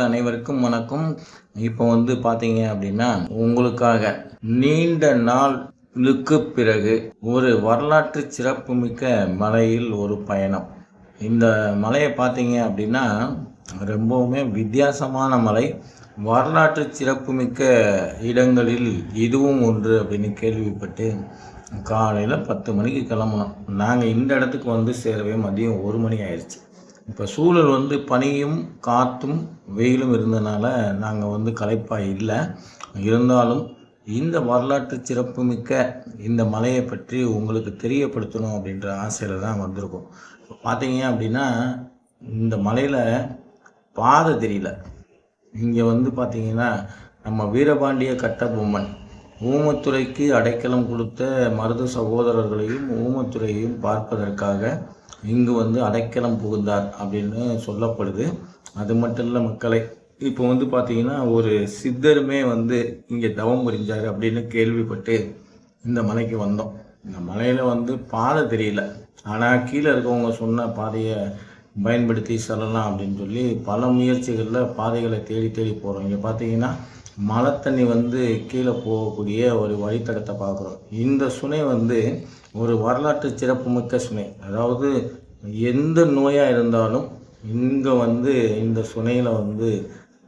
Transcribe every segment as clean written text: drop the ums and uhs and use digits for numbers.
அனைவருக்கும் வணக்கம். இப்போ பார்த்தீங்க அப்படின்னா, உங்களுக்காக நீண்ட நாளுக்கு பிறகு ஒரு வரலாற்று சிறப்புமிக்க மலையில் ஒரு பயணம். இந்த மலையை பார்த்தீங்க அப்படின்னா, ரொம்பவுமே வித்தியாசமான மலை. வரலாற்று சிறப்புமிக்க இடங்களில் இதுவும் ஒன்று அப்படின்னு கேள்விப்பட்டு, காலையில் 10 மணிக்கு கிளம்புனோம். நாங்கள் இந்த இடத்துக்கு சேரவே மதியம் 1 மணி ஆயிடுச்சு. இப்போ சூழல் பனியும் காற்றும் வெயிலும் இருந்ததுனால நாங்கள் களைப்பாக இல்லை. இருந்தாலும் இந்த வரலாற்று சிறப்புமிக்க இந்த மலையை பற்றி உங்களுக்கு தெரியப்படுத்தணும் அப்படின்ற ஆசையில் தான் வந்திருக்கோம். இப்போ பார்த்தீங்க அப்படின்னா, இந்த மலையில் பாதை தெரியல. இங்கே பார்த்தீங்கன்னா, நம்ம வீரபாண்டிய கட்டபொம்மன் ஊமத்துறைக்கு அடைக்கலம் கொடுத்த மருது சகோதரர்களையும் ஊமத்துறையையும் பார்ப்பதற்காக இங்கு அடைக்கலம் புகுந்தார் அப்படின்னு சொல்லப்படுது. அது மட்டும் இல்லை மக்களை, இப்போ பார்த்தீங்கன்னா ஒரு சித்தருமே இங்கே தவம் புரிஞ்சார் அப்படின்னு கேள்விப்பட்டு இந்த மலைக்கு வந்தோம். இந்த மலையில் பாதை தெரியல, ஆனால் கீழே இருக்கவங்க சொன்ன பாதையை பயன்படுத்தி செல்லலாம் அப்படின்னு சொல்லி பல முயற்சிகளில் பாதைகளை தேடி தேடி போகிறோம். இங்கே பார்த்தீங்கன்னா மழை தண்ணி கீழே போகக்கூடிய ஒரு வழித்தடத்தை பார்க்குறோம். இந்த சுனை ஒரு வரலாற்று சிறப்புமிக்க சுனை. அதாவது எந்த நோயாக இருந்தாலும் இங்கே இந்த சுனையில்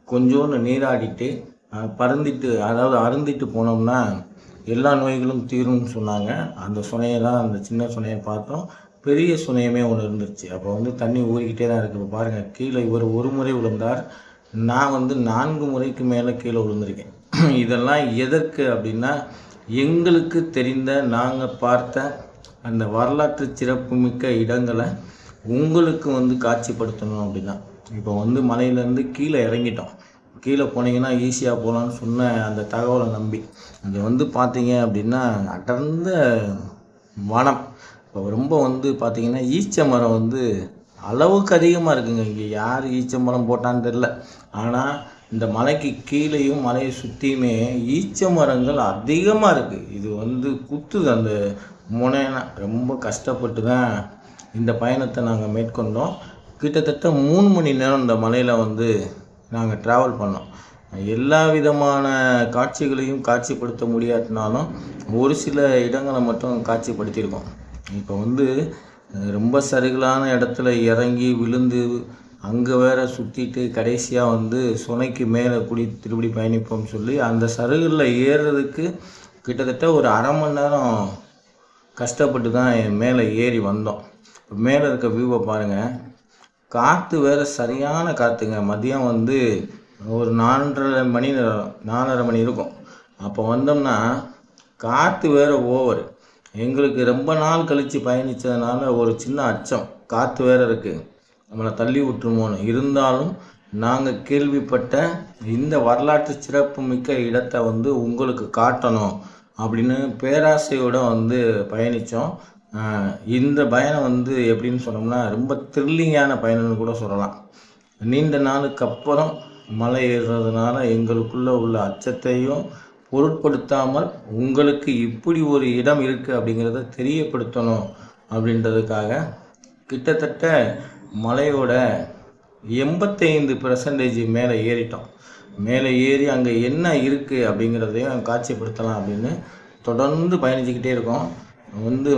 கொஞ்சோண்டு நீராடிட்டு பருந்திட்டு, அதாவது அருந்திட்டு போனோம்னா எல்லா நோய்களும் தீரும்னு சொன்னாங்க. அந்த சுனையை தான், அந்த சின்ன சுனையை பார்த்தோம். பெரிய சுனையுமே ஒன்று இருந்துச்சு. அப்போ தண்ணி ஊறிக்கிட்டே தான் இருக்குது. இப்போ பாருங்கள், கீழே இவர் ஒரு முறை விழுந்தார், நான் 4 முறைக்கு மேலே கீழே விழுந்திருக்கேன். இதெல்லாம் எதற்கு அப்படின்னா, எங்களுக்கு தெரிந்த நாங்கள் பார்த்த அந்த வரலாற்று சிறப்புமிக்க இடங்களை உங்களுக்கு காட்சிப்படுத்தணும் அப்படின்னா. இப்போ மலையிலேருந்து கீழே இறங்கிட்டோம். கீழே போனீங்கன்னா ஈஸியாக போகலான்னு சொன்ன அந்த தகவலை நம்பி அது பார்த்தீங்க அப்படின்னா அடர்ந்த வனம். இப்போ ரொம்ப பார்த்தீங்கன்னா ஈச்ச மரம் அளவுக்கு அதிகமாக இருக்குங்க. இங்கே யார் ஈச்ச மரம் போட்டான்னு தெரில. ஆனால் இந்த மலைக்கு கீழேயும் மலையை சுற்றியுமே ஈச்ச மரங்கள் அதிகமாக இருக்குது. இது குத்துது அந்த முனைனா. ரொம்ப கஷ்டப்பட்டு தான் இந்த பயணத்தை நாங்கள் மேற்கொண்டோம். கிட்டத்தட்ட 3 மணி நேரம் இந்த மலையில் நாங்கள் ட்ராவல் பண்ணோம். எல்லா விதமான காட்சிகளையும் காட்சிப்படுத்த முடியாட்டினாலும் ஒரு சில இடங்களை மட்டும் காட்சிப்படுத்தியிருக்கோம். இப்போ ரொம்ப சருகலான இடத்துல இறங்கி விழுந்து அங்கே வேற சுற்றிட்டு கடைசியாக சுனைக்கு மேலே திருப்படி பயணிப்போம்னு சொல்லி அந்த சருகில் ஏறுறதுக்கு கிட்டத்தட்ட ஒரு அரை மணி நேரம் கஷ்டப்பட்டு தான் மேலே ஏறி வந்தோம். மேலே இருக்க வியூவை பாருங்கள். காற்று வேறு சரியான காற்றுங்க. மதியம் ஒரு 4:30 மணி இருக்கும். அப்போ வந்தோம்னா காற்று வேறு ஓவர். எங்களுக்கு ரொம்ப நாள் கழித்து பயணித்ததுனால ஒரு சின்ன அச்சம், காற்று வேறு இருக்குது, நம்மளை தள்ளி விட்டுருமோன்னு. இருந்தாலும் நாங்கள் கேள்விப்பட்ட இந்த வரலாற்று சிறப்புமிக்க இடத்தை உங்களுக்கு காட்டணும் அப்படின்னு பேராசையோடு பயணித்தோம். இந்த பயணம் எப்படின்னு சொன்னோம்னா ரொம்ப த்ரில்லிங்கான பயணம்னு கூட சொல்லலாம். நீண்ட நாளுக்கு அப்புறம் மலை ஏறுறதுனால எங்களுக்குள்ளே உள்ள அச்சத்தையும் பொருட்படுத்தாமல் உங்களுக்கு இப்படி ஒரு இடம் இருக்குது அப்படிங்கிறத தெரியப்படுத்தணும் அப்படின்றதுக்காக கிட்டத்தட்ட மலையோட 85% மேலே ஏறிட்டோம். மேலே ஏறி அங்கே என்ன இருக்குது அப்படிங்கிறதையும் காட்சிப்படுத்தலாம் அப்படின்னு தொடர்ந்து பயணிச்சுக்கிட்டே இருக்கோம்.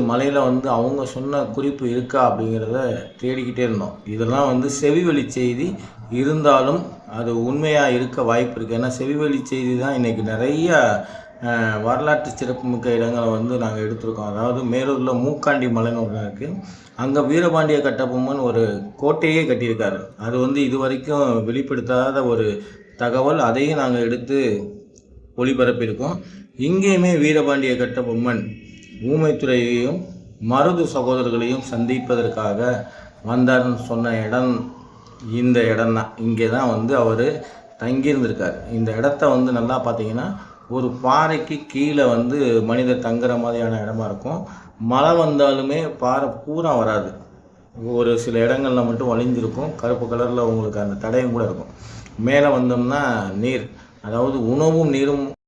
மலையில் அவங்க சொன்ன குறிப்பு இருக்கா அப்படிங்கிறத தேடிக்கிட்டே இருந்தோம். இதெல்லாம் செவிவழி செய்தி இருந்தாலும் அது உண்மையாக இருக்க வாய்ப்பு இருக்குது. ஏன்னா செவிவழி செய்தி தான் இன்றைக்கி நிறைய வரலாற்று சிறப்புமிக்க இடங்களை நாங்கள் எடுத்திருக்கோம். அதாவது மேலூரில் மூக்காண்டி மலைன்னு ஒன்று இருக்குது. அங்கே வீரபாண்டிய கட்டபொம்மன் ஒரு கோட்டையே கட்டியிருக்காரு. அது இது வரைக்கும் வெளிப்படுத்தாத ஒரு தகவல். அதையும் நாங்கள் எடுத்து ஒளிபரப்பியிருக்கோம். இங்கேயுமே வீரபாண்டிய கட்டபொம்மன் ஊமைத்துறையையும் மருது சகோதரர்களையும் சந்திப்பதற்காக வந்தார்னு சொன்ன இடம் இந்த இடம் தான். இங்கே தான் அவர் தங்கியிருந்திருக்கார். இந்த இடத்த நல்லா பார்த்தீங்கன்னா ஒரு பாறைக்கு கீழே மனிதர் தங்குற மாதிரியான இடமா இருக்கும். மழை வந்தாலுமே பாறை பூரா வராது. ஒரு சில இடங்களில் மட்டும் வழிஞ்சிருக்கும். கருப்பு கலரில் உங்களுக்கு அந்த தடயம் கூட இருக்கும். மேலே வந்தோம்னா நீர், அதாவது உணவும் நீரும்